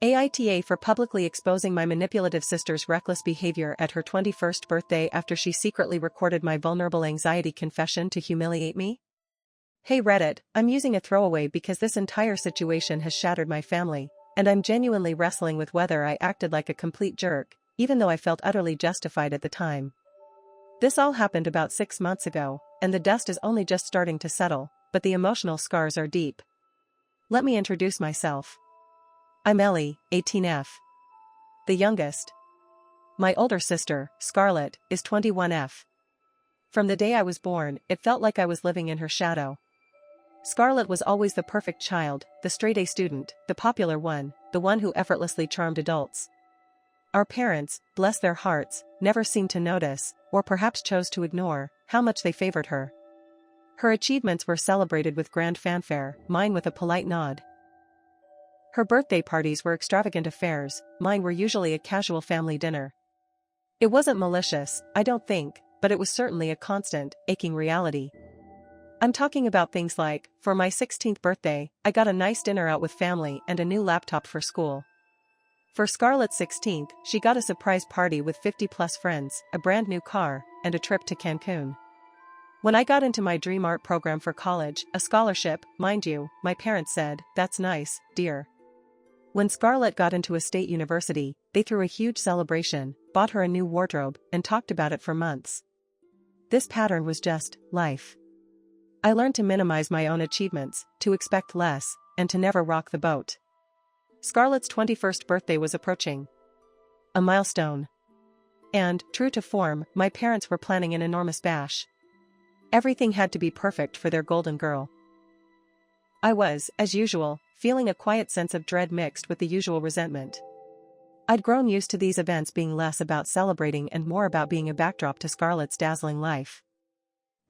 AITA for publicly exposing my manipulative sister's reckless behavior at her 21st birthday after she secretly recorded my vulnerable anxiety confession to humiliate me? Hey Reddit, I'm using a throwaway because this entire situation has shattered my family, and I'm genuinely wrestling with whether I acted like a complete jerk, even though I felt utterly justified at the time. This all happened about 6 months ago, and the dust is only just starting to settle, but the emotional scars are deep. Let me introduce myself. I'm Ellie, 18F. The youngest. My older sister, Scarlett, is 21F. From the day I was born, it felt like I was living in her shadow. Scarlett was always the perfect child, the straight-A student, the popular one, the one who effortlessly charmed adults. Our parents, bless their hearts, never seemed to notice, or perhaps chose to ignore, how much they favored her. Her achievements were celebrated with grand fanfare, mine with a polite nod. Her birthday parties were extravagant affairs, mine were usually a casual family dinner. It wasn't malicious, I don't think, but it was certainly a constant, aching reality. I'm talking about things like, for my 16th birthday, I got a nice dinner out with family and a new laptop for school. For Scarlett's 16th, she got a surprise party with 50-plus friends, a brand new car, and a trip to Cancun. When I got into my dream art program for college, a scholarship, mind you, my parents said, "That's nice, dear." When Scarlett got into a state university, they threw a huge celebration, bought her a new wardrobe, and talked about it for months. This pattern was just life. I learned to minimize my own achievements, to expect less, and to never rock the boat. Scarlett's 21st birthday was approaching. A milestone. And, true to form, my parents were planning an enormous bash. Everything had to be perfect for their golden girl. I was, as usual, feeling a quiet sense of dread mixed with the usual resentment. I'd grown used to these events being less about celebrating and more about being a backdrop to Scarlett's dazzling life.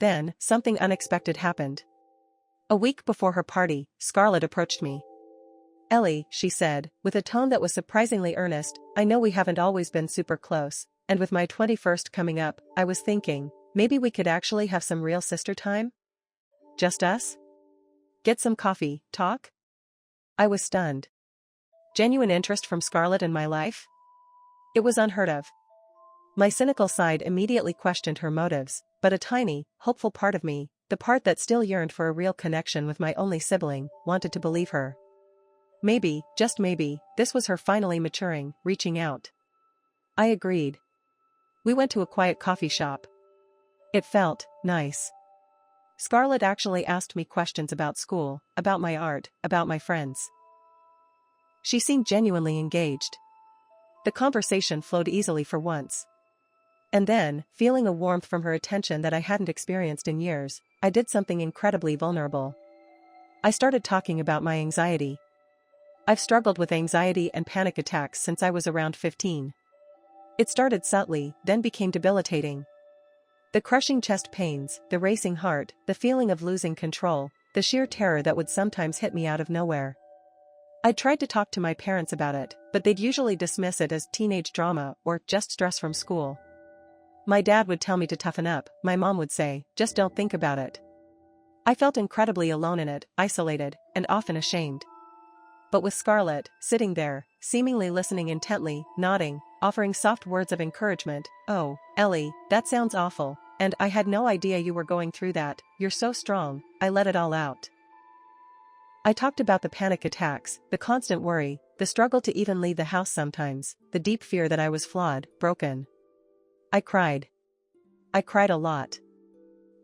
Then, something unexpected happened. A week before her party, Scarlett approached me. "Ellie," she said, with a tone that was surprisingly earnest, "I know we haven't always been super close, and with my 21st coming up, I was thinking, maybe we could actually have some real sister time? Just us? Get some coffee, talk?" I was stunned. Genuine interest from Scarlett in my life? It was unheard of. My cynical side immediately questioned her motives, but a tiny, hopeful part of me, the part that still yearned for a real connection with my only sibling, wanted to believe her. Maybe, just maybe, this was her finally maturing, reaching out. I agreed. We went to a quiet coffee shop. It felt nice. Scarlett actually asked me questions about school, about my art, about my friends. She seemed genuinely engaged. The conversation flowed easily for once. And then, feeling a warmth from her attention that I hadn't experienced in years, I did something incredibly vulnerable. I started talking about my anxiety. I've struggled with anxiety and panic attacks since I was around 15. It started subtly, then became debilitating. The crushing chest pains, the racing heart, the feeling of losing control, the sheer terror that would sometimes hit me out of nowhere. I tried to talk to my parents about it, but they'd usually dismiss it as teenage drama or just stress from school. My dad would tell me to toughen up, my mom would say, "Just don't think about it." I felt incredibly alone in it, isolated, and often ashamed. But with Scarlett, sitting there, seemingly listening intently, nodding, offering soft words of encouragement, "Oh, Ellie, that sounds awful, and I had no idea you were going through that, you're so strong," I let it all out. I talked about the panic attacks, the constant worry, the struggle to even leave the house sometimes, the deep fear that I was flawed, broken. I cried. I cried a lot.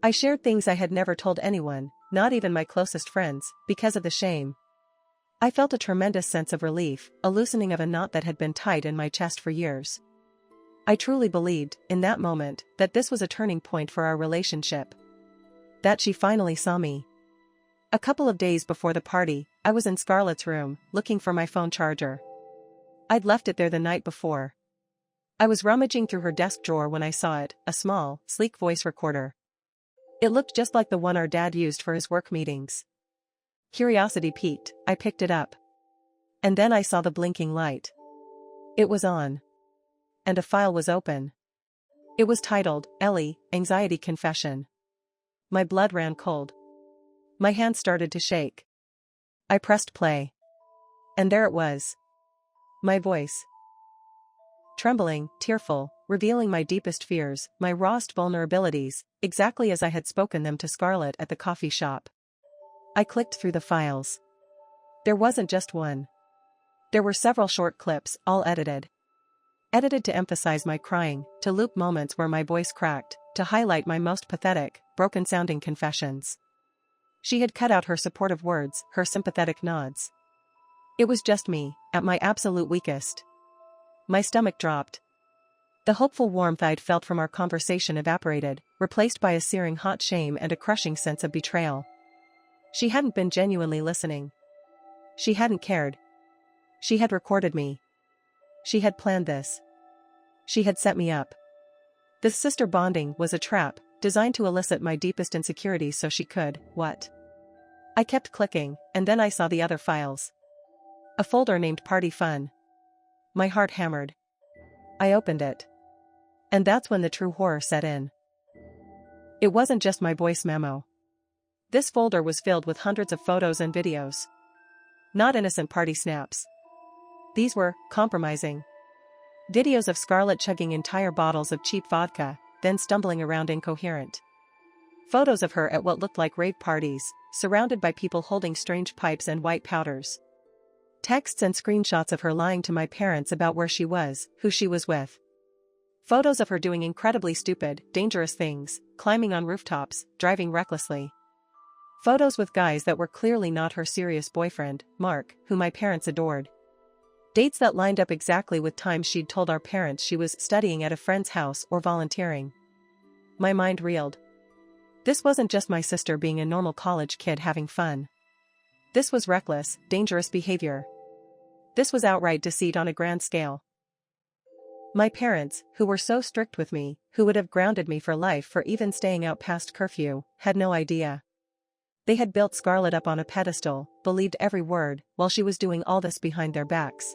I shared things I had never told anyone, not even my closest friends, because of the shame. I felt a tremendous sense of relief, a loosening of a knot that had been tight in my chest for years. I truly believed, in that moment, that this was a turning point for our relationship. That she finally saw me. A couple of days before the party, I was in Scarlett's room, looking for my phone charger. I'd left it there the night before. I was rummaging through her desk drawer when I saw it, a small, sleek voice recorder. It looked just like the one our dad used for his work meetings. Curiosity piqued, I picked it up. And then I saw the blinking light. It was on. And a file was open. It was titled, "Ellie, Anxiety Confession." My blood ran cold. My hands started to shake. I pressed play. And there it was. My voice. Trembling, tearful, revealing my deepest fears, my rawest vulnerabilities, exactly as I had spoken them to Scarlett at the coffee shop. I clicked through the files. There wasn't just one. There were several short clips, all edited. Edited to emphasize my crying, to loop moments where my voice cracked, to highlight my most pathetic, broken-sounding confessions. She had cut out her supportive words, her sympathetic nods. It was just me, at my absolute weakest. My stomach dropped. The hopeful warmth I'd felt from our conversation evaporated, replaced by a searing hot shame and a crushing sense of betrayal. She hadn't been genuinely listening. She hadn't cared. She had recorded me. She had planned this. She had set me up. This sister bonding was a trap, designed to elicit my deepest insecurities so she could, what? I kept clicking, and then I saw the other files. A folder named Party Fun. My heart hammered. I opened it. And that's when the true horror set in. It wasn't just my voice memo. This folder was filled with hundreds of photos and videos. Not innocent party snaps. These were compromising. Videos of Scarlett chugging entire bottles of cheap vodka, then stumbling around incoherent. Photos of her at what looked like rave parties, surrounded by people holding strange pipes and white powders. Texts and screenshots of her lying to my parents about where she was, who she was with. Photos of her doing incredibly stupid, dangerous things, climbing on rooftops, driving recklessly. Photos with guys that were clearly not her serious boyfriend, Mark, who my parents adored. Dates that lined up exactly with times she'd told our parents she was studying at a friend's house or volunteering. My mind reeled. This wasn't just my sister being a normal college kid having fun. This was reckless, dangerous behavior. This was outright deceit on a grand scale. My parents, who were so strict with me, who would have grounded me for life for even staying out past curfew, had no idea. They had built Scarlett up on a pedestal, believed every word, while she was doing all this behind their backs.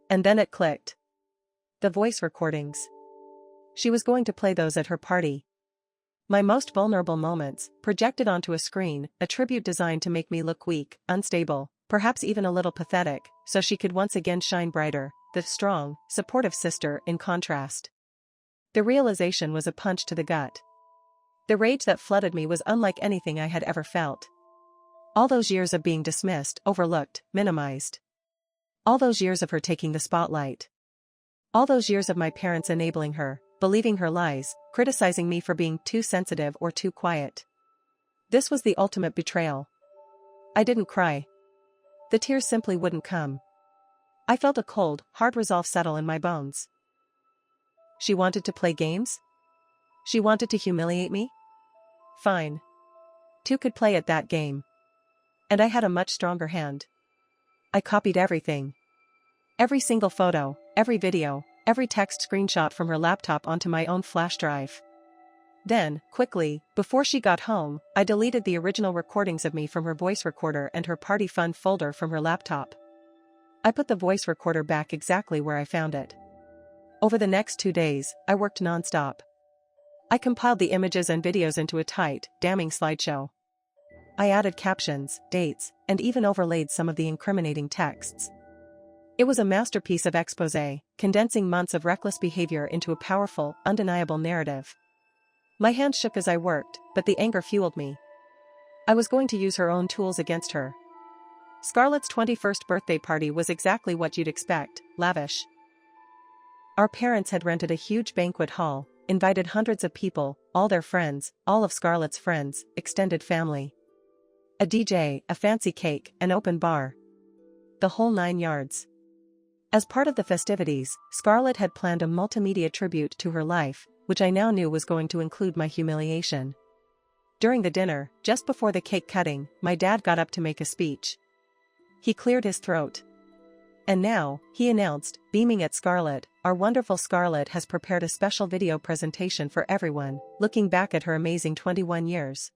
And then it clicked. The voice recordings. She was going to play those at her party. My most vulnerable moments, projected onto a screen, a tribute designed to make me look weak, unstable, perhaps even a little pathetic, so she could once again shine brighter, the strong, supportive sister in contrast. The realization was a punch to the gut. The rage that flooded me was unlike anything I had ever felt. All those years of being dismissed, overlooked, minimized. All those years of her taking the spotlight. All those years of my parents enabling her, believing her lies, criticizing me for being too sensitive or too quiet. This was the ultimate betrayal. I didn't cry. The tears simply wouldn't come. I felt a cold, hard resolve settle in my bones. She wanted to play games? She wanted to humiliate me? Fine. Two could play at that game. And I had a much stronger hand. I copied everything. Every single photo, every video, every text screenshot from her laptop onto my own flash drive. Then, quickly, before she got home, I deleted the original recordings of me from her voice recorder and her Party Fun folder from her laptop. I put the voice recorder back exactly where I found it. Over the next 2 days, I worked non-stop. I compiled the images and videos into a tight, damning slideshow. I added captions, dates, and even overlaid some of the incriminating texts. It was a masterpiece of exposé, condensing months of reckless behavior into a powerful, undeniable narrative. My hands shook as I worked, but the anger fueled me. I was going to use her own tools against her. Scarlett's 21st birthday party was exactly what you'd expect, lavish. Our parents had rented a huge banquet hall, invited hundreds of people, all their friends, all of Scarlett's friends, extended family. A DJ, a fancy cake, an open bar. The whole 9 yards. As part of the festivities, Scarlett had planned a multimedia tribute to her life, which I now knew was going to include my humiliation. During the dinner, just before the cake cutting, my dad got up to make a speech. He cleared his throat. And now, he announced, beaming at Scarlett, our wonderful Scarlett has prepared a special video presentation for everyone, looking back at her amazing 21 years.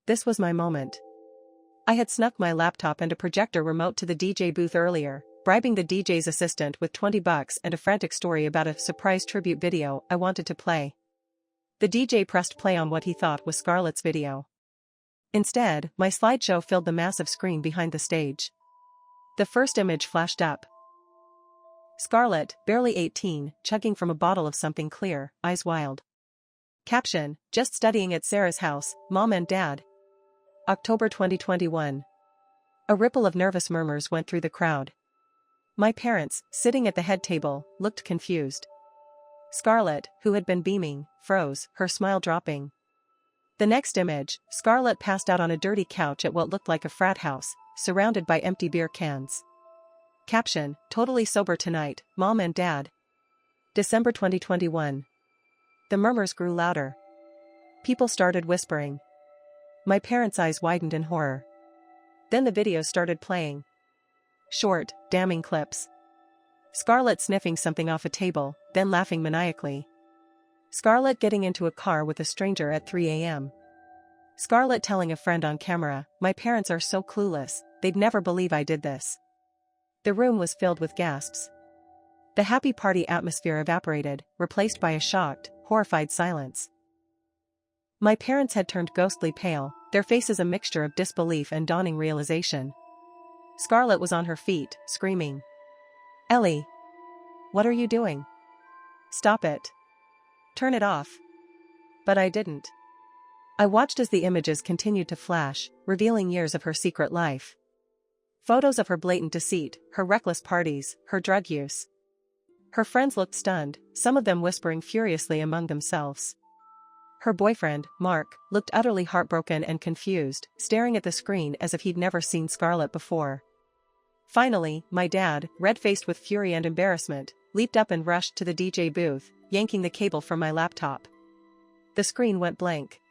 This was my moment. I had snuck my laptop and a projector remote to the DJ booth earlier, bribing the DJ's assistant with $20 and a frantic story about a surprise tribute video I wanted to play. The DJ pressed play on what he thought was Scarlett's video. Instead, my slideshow filled the massive screen behind the stage. The first image flashed up. Scarlett, barely 18, chugging from a bottle of something clear, eyes wild. Caption, just studying at Sarah's house, Mom and Dad. October 2021. A ripple of nervous murmurs went through the crowd. My parents, sitting at the head table, looked confused. Scarlett, who had been beaming, froze, her smile dropping. The next image, Scarlett passed out on a dirty couch at what looked like a frat house, surrounded by empty beer cans. Caption, totally sober tonight, Mom and Dad. December 2021. The murmurs grew louder. People started whispering. My parents' eyes widened in horror. Then the videos started playing. Short, damning clips. Scarlett sniffing something off a table, then laughing maniacally. Scarlett getting into a car with a stranger at 3 a.m. Scarlett telling a friend on camera, "My parents are so clueless, they'd never believe I did this." The room was filled with gasps. The happy party atmosphere evaporated, replaced by a shocked, horrified silence. My parents had turned ghostly pale, their faces a mixture of disbelief and dawning realization. Scarlett was on her feet, screaming. "Ellie! What are you doing? Stop it. Turn it off." But I didn't. I watched as the images continued to flash, revealing years of her secret life. Photos of her blatant deceit, her reckless parties, her drug use. Her friends looked stunned, some of them whispering furiously among themselves. Her boyfriend, Mark, looked utterly heartbroken and confused, staring at the screen as if he'd never seen Scarlett before. Finally, my dad, red-faced with fury and embarrassment, leaped up and rushed to the DJ booth, yanking the cable from my laptop. The screen went blank.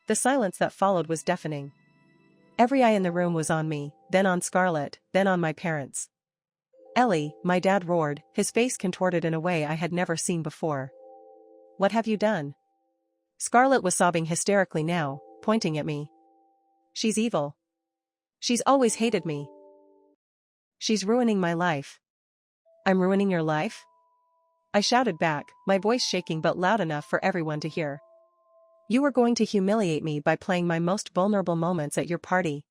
The silence that followed was deafening. Every eye in the room was on me, then on Scarlett, then on my parents. "Ellie," my dad roared, his face contorted in a way I had never seen before. "What have you done?" Scarlett was sobbing hysterically now, pointing at me. "She's evil. She's always hated me. She's ruining my life." "I'm ruining your life?" I shouted back, my voice shaking but loud enough for everyone to hear. "You were going to humiliate me by playing my most vulnerable moments at your party.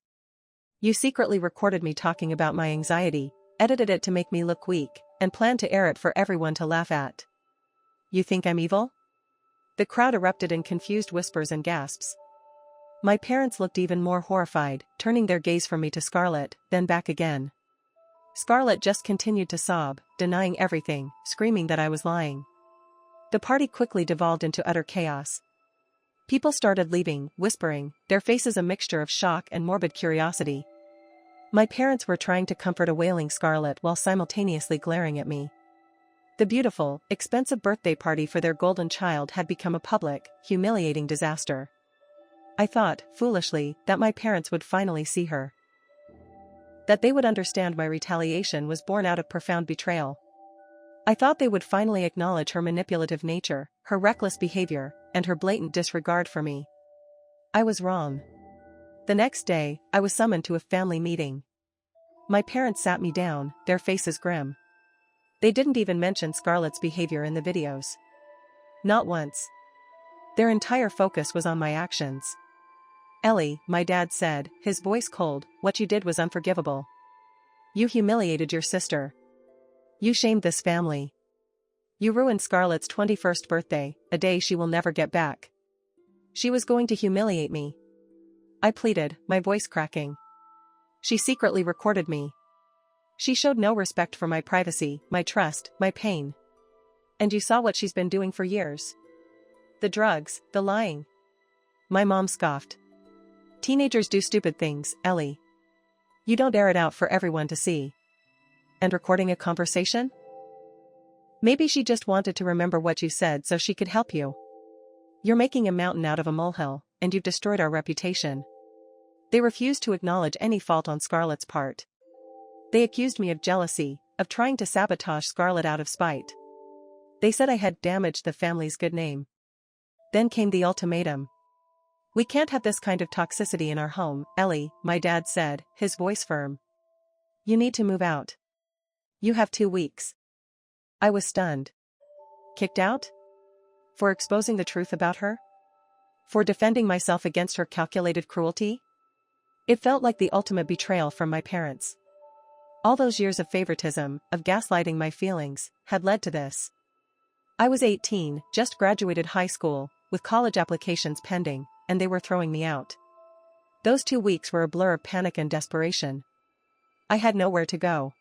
You secretly recorded me talking about my anxiety, edited it to make me look weak, and planned to air it for everyone to laugh at. You think I'm evil?" The crowd erupted in confused whispers and gasps. My parents looked even more horrified, turning their gaze from me to Scarlett, then back again. Scarlett just continued to sob, denying everything, screaming that I was lying. The party quickly devolved into utter chaos. People started leaving, whispering, their faces a mixture of shock and morbid curiosity. My parents were trying to comfort a wailing Scarlett while simultaneously glaring at me. The beautiful, expensive birthday party for their golden child had become a public, humiliating disaster. I thought, foolishly, that my parents would finally see her. That they would understand my retaliation was born out of profound betrayal. I thought they would finally acknowledge her manipulative nature, her reckless behavior, and her blatant disregard for me. I was wrong. The next day, I was summoned to a family meeting. My parents sat me down, their faces grim. They didn't even mention Scarlett's behavior in the videos. Not once. Their entire focus was on my actions. "Ellie," my dad said, his voice cold, "what you did was unforgivable. You humiliated your sister. You shamed this family. You ruined Scarlett's 21st birthday, a day she will never get back. She was going to humiliate me." I pleaded, my voice cracking. "She secretly recorded me. She showed no respect for my privacy, my trust, my pain. And you saw what she's been doing for years. The drugs, the lying." My mom scoffed. "Teenagers do stupid things, Ellie. You don't air it out for everyone to see. And recording a conversation? Maybe she just wanted to remember what you said so she could help you. You're making a mountain out of a molehill, and you've destroyed our reputation." They refused to acknowledge any fault on Scarlett's part. They accused me of jealousy, of trying to sabotage Scarlett out of spite. They said I had damaged the family's good name. Then came the ultimatum. "We can't have this kind of toxicity in our home, Ellie," my dad said, his voice firm. "You need to move out. You have 2 weeks." I was stunned. Kicked out? For exposing the truth about her? For defending myself against her calculated cruelty? It felt like the ultimate betrayal from my parents. All those years of favoritism, of gaslighting my feelings, had led to this. I was 18, just graduated high school, with college applications pending, and they were throwing me out. Those 2 weeks were a blur of panic and desperation. I had nowhere to go.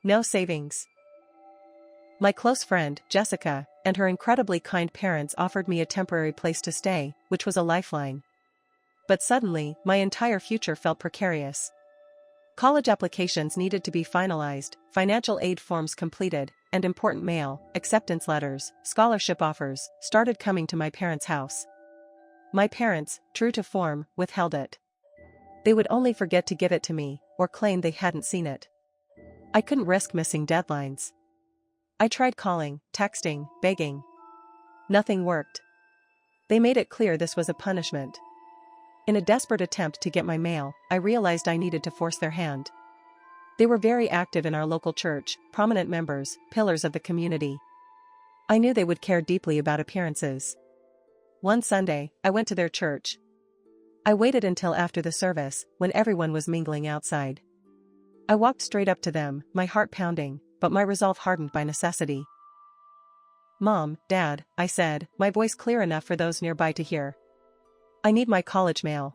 No savings. My close friend, Jessica, and her incredibly kind parents offered me a temporary place to stay, which was a lifeline. But suddenly, my entire future felt precarious. College applications needed to be finalized, financial aid forms completed, and important mail, acceptance letters, scholarship offers, started coming to my parents' house. My parents, true to form, withheld it. They would only forget to give it to me, or claim they hadn't seen it. I couldn't risk missing deadlines. I tried calling, texting, begging. Nothing worked. They made it clear this was a punishment. In a desperate attempt to get my mail, I realized I needed to force their hand. They were very active in our local church, prominent members, pillars of the community. I knew they would care deeply about appearances. One Sunday, I went to their church. I waited until after the service, when everyone was mingling outside. I walked straight up to them, my heart pounding, but my resolve hardened by necessity. "Mom, Dad," I said, my voice clear enough for those nearby to hear. "I need my college mail.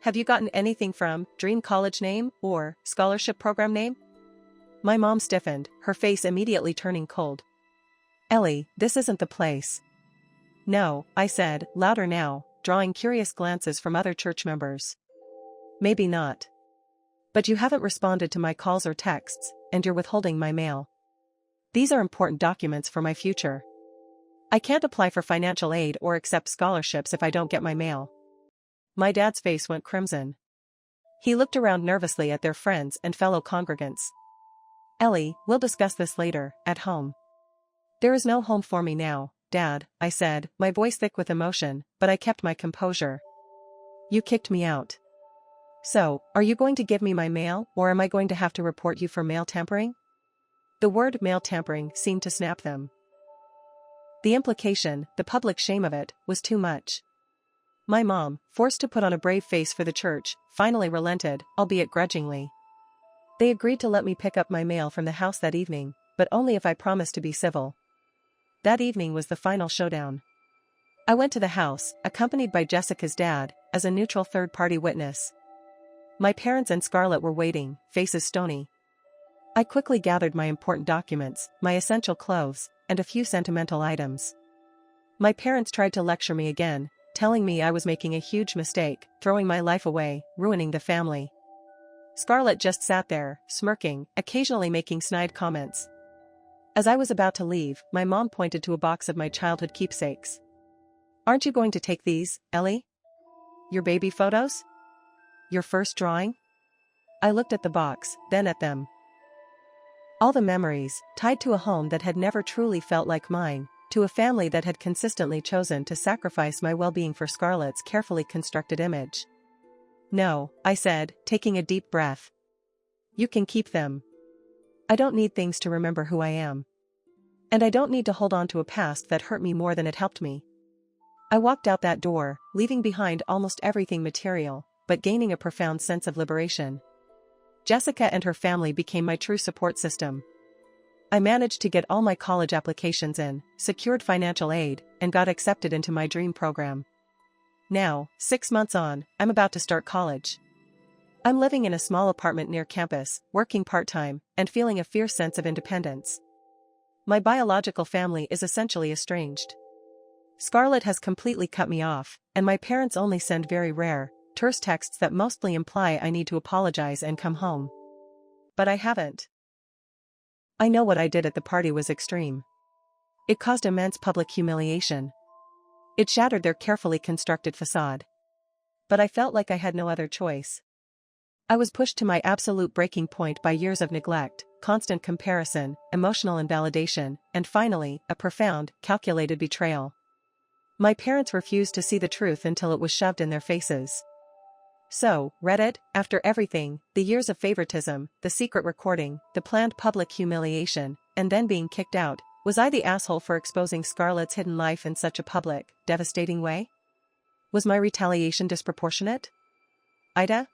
Have you gotten anything from Dream College name or scholarship program name?" My mom stiffened, her face immediately turning cold. "Ellie, this isn't the place." "No," I said, louder now, drawing curious glances from other church members. "Maybe not. But you haven't responded to my calls or texts, and you're withholding my mail. These are important documents for my future. I can't apply for financial aid or accept scholarships if I don't get my mail." My dad's face went crimson. He looked around nervously at their friends and fellow congregants. "Ellie, we'll discuss this later, at home." "There is no home for me now, Dad," I said, my voice thick with emotion, but I kept my composure. "You kicked me out. So, are you going to give me my mail, or am I going to have to report you for mail tampering?" The word mail tampering seemed to snap them. The implication, the public shame of it, was too much. My mom, forced to put on a brave face for the church, finally relented, albeit grudgingly. They agreed to let me pick up my mail from the house that evening, but only if I promised to be civil. That evening was the final showdown. I went to the house, accompanied by Jessica's dad, as a neutral third-party witness. My parents and Scarlett were waiting, faces stony. I quickly gathered my important documents, my essential clothes, and a few sentimental items. My parents tried to lecture me again, telling me I was making a huge mistake, throwing my life away, ruining the family. Scarlett just sat there, smirking, occasionally making snide comments. As I was about to leave, my mom pointed to a box of my childhood keepsakes. "Aren't you going to take these, Ellie? Your baby photos? Your first drawing?" I looked at the box, then at them. All the memories, tied to a home that had never truly felt like mine, to a family that had consistently chosen to sacrifice my well-being for Scarlett's carefully constructed image. "No," I said, taking a deep breath. "You can keep them. I don't need things to remember who I am. And I don't need to hold on to a past that hurt me more than it helped me." I walked out that door, leaving behind almost everything material, but gaining a profound sense of liberation. Jessica and her family became my true support system. I managed to get all my college applications in, secured financial aid, and got accepted into my dream program. Now, 6 months on, I'm about to start college. I'm living in a small apartment near campus, working part-time, and feeling a fierce sense of independence. My biological family is essentially estranged. Scarlett has completely cut me off, and my parents only send very rare, terse texts that mostly imply I need to apologize and come home. But I haven't. I know what I did at the party was extreme. It caused immense public humiliation. It shattered their carefully constructed facade. But I felt like I had no other choice. I was pushed to my absolute breaking point by years of neglect, constant comparison, emotional invalidation, and finally, a profound, calculated betrayal. My parents refused to see the truth until it was shoved in their faces. So, Reddit, after everything, the years of favoritism, the secret recording, the planned public humiliation, and then being kicked out, was I the asshole for exposing Scarlett's hidden life in such a public, devastating way? Was my retaliation disproportionate? AITA?